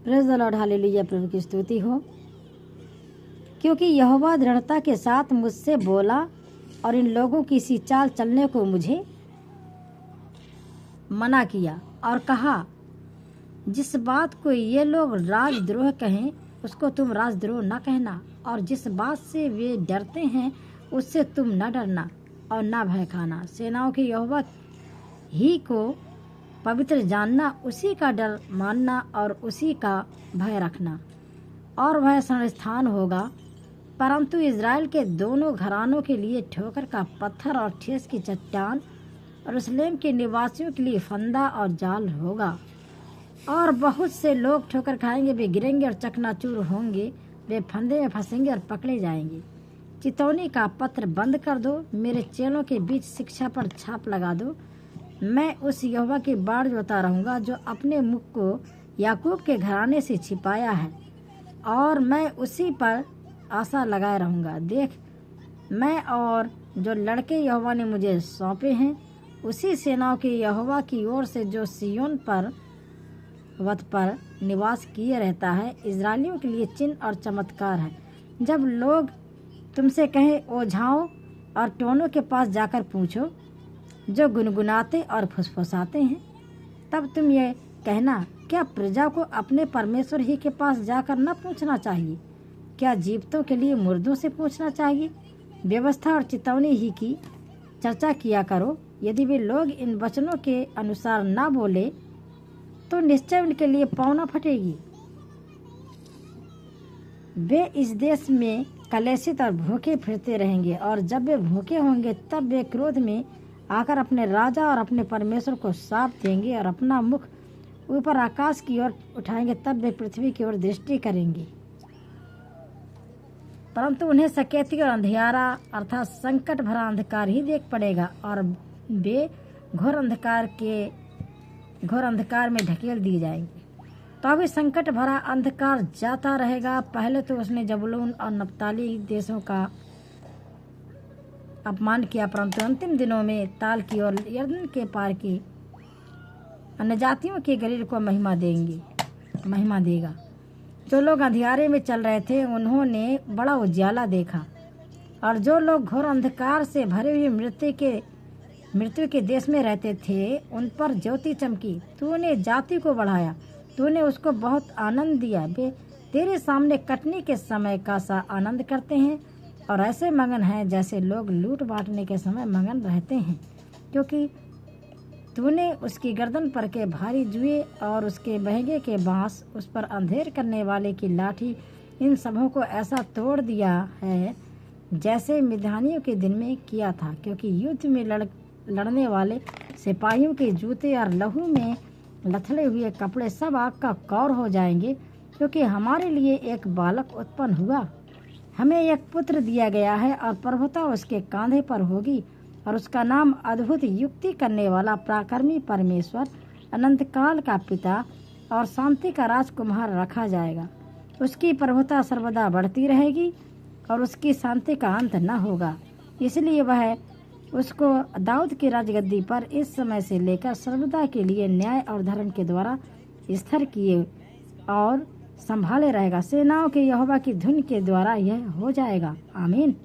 Praise the Lord, hallelujah, प्रभु की स्तुति हो। क्योंकि यहोवा दृढ़ता के साथ मुझसे बोला और इन लोगों की सी चाल चलने को मुझे मना किया और कहा, जिस बात को ये लोग राजद्रोह कहें उसको तुम राजद्रोह न कहना, और जिस बात से वे डरते हैं उससे तुम न डरना और न भय खाना। सेनाओं के यहोवा ही को पवित्र जानना, उसी का डर मानना और उसी का भय रखना, और वह संस्थान होगा। परंतु इज़राइल के दोनों घरानों के लिए ठोकर का पत्थर और ठेस की चट्टान, और यरूशलेम के निवासियों के लिए फंदा और जाल होगा। और बहुत से लोग ठोकर खाएंगे, वे गिरेंगे और चकनाचूर होंगे, वे फंदे में फंसेंगे और पकड़े जाएंगे। चितौनी का पत्र बंद कर दो, मेरे चेलों के बीच शिक्षा पर छाप लगा दो। मैं उस यहोवा की बाढ़ जोता रहूँगा जो अपने मुख को याकूब के घराने से छिपाया है, और मैं उसी पर आशा लगाए रहूँगा। देख, मैं और जो लड़के यहोवा ने मुझे सौंपे हैं, उसी सेनाओं के यहोवा की ओर से जो सिय्योन पर वत पर निवास किए रहता है, इजरायलियों के लिए चिन्ह और चमत्कार है। जब लोग तुमसे कहें, ओझाओं और टोनों के पास जाकर पूछो जो गुनगुनाते और फुसफुसाते हैं, तब तुम ये कहना, क्या प्रजा को अपने परमेश्वर ही के पास जाकर न पूछना चाहिए? क्या जीवितों के लिए मुर्दों से पूछना चाहिए? व्यवस्था और चितौनी ही की चर्चा किया करो। यदि वे लोग इन वचनों के अनुसार न बोले तो निश्चय उनके लिए पाँव न फटेगी। वे इस देश में कलेशित और भूखे फिरते रहेंगे, और जब वे भूखे होंगे तब वे क्रोध में आकर अपने राजा और अपने परमेश्वर को साप देंगे और अपना मुख ऊपर आकाश की ओर उठाएंगे। तब वे पृथ्वी की ओर दृष्टि करेंगे, परंतु उन्हें सकेती और अंधियारा अर्थात संकट भरा अंधकार ही देख पड़ेगा, और वे घोर अंधकार में ढकेल दिए जाएंगे। तो अभी संकट भरा अंधकार जाता रहेगा। पहले तो उसने जबूलून और नप्ताली देशों का अपमान किया, परंतु अंतिम दिनों में ताल की और यरदन के पार की अन्य जातियों के गलील को महिमा देगा। जो लोग अंधियारे में चल रहे थे उन्होंने बड़ा उजियाला देखा, और जो लोग घोर अंधकार से भरे हुए मृत्यु के देश में रहते थे उन पर ज्योति चमकी। तूने जाति को बढ़ाया, तूने उसको बहुत आनंद दिया। वे तेरे सामने कटनी के समय का सा आनंद करते हैं, और ऐसे मगन हैं जैसे लोग लूट बांटने के समय मगन रहते हैं, क्योंकि तूने उसकी गर्दन पर के भारी जुए और उसके बहंगे के बांस, उस पर अंधेर करने वाले की लाठी, इन सबों को ऐसा तोड़ दिया है जैसे मिद्यानियों के दिन में किया था। क्योंकि युद्ध में लड़ने वाले सिपाहियों के जूते और लहू में लथड़े हुए कपड़े सब आग का कौर हो जाएंगे। क्योंकि हमारे लिए एक बालक उत्पन्न हुआ, हमें एक पुत्र दिया गया है, और प्रभुता उसके कांधे पर होगी, और उसका नाम अद्भुत, युक्ति करने वाला, पराक्रमी परमेश्वर, अनंत काल का पिता और शांति का राजकुमार रखा जाएगा। उसकी प्रभुता सर्वदा बढ़ती रहेगी और उसकी शांति का अंत न होगा। इसलिए वह उसको दाऊद की राजगद्दी पर इस समय से लेकर सर्वदा के लिए न्याय और धर्म के द्वारा स्थिर किए और संभाले रहेगा। सेनाओं के यहोवा की धुन के द्वारा यह हो जाएगा। आमीन।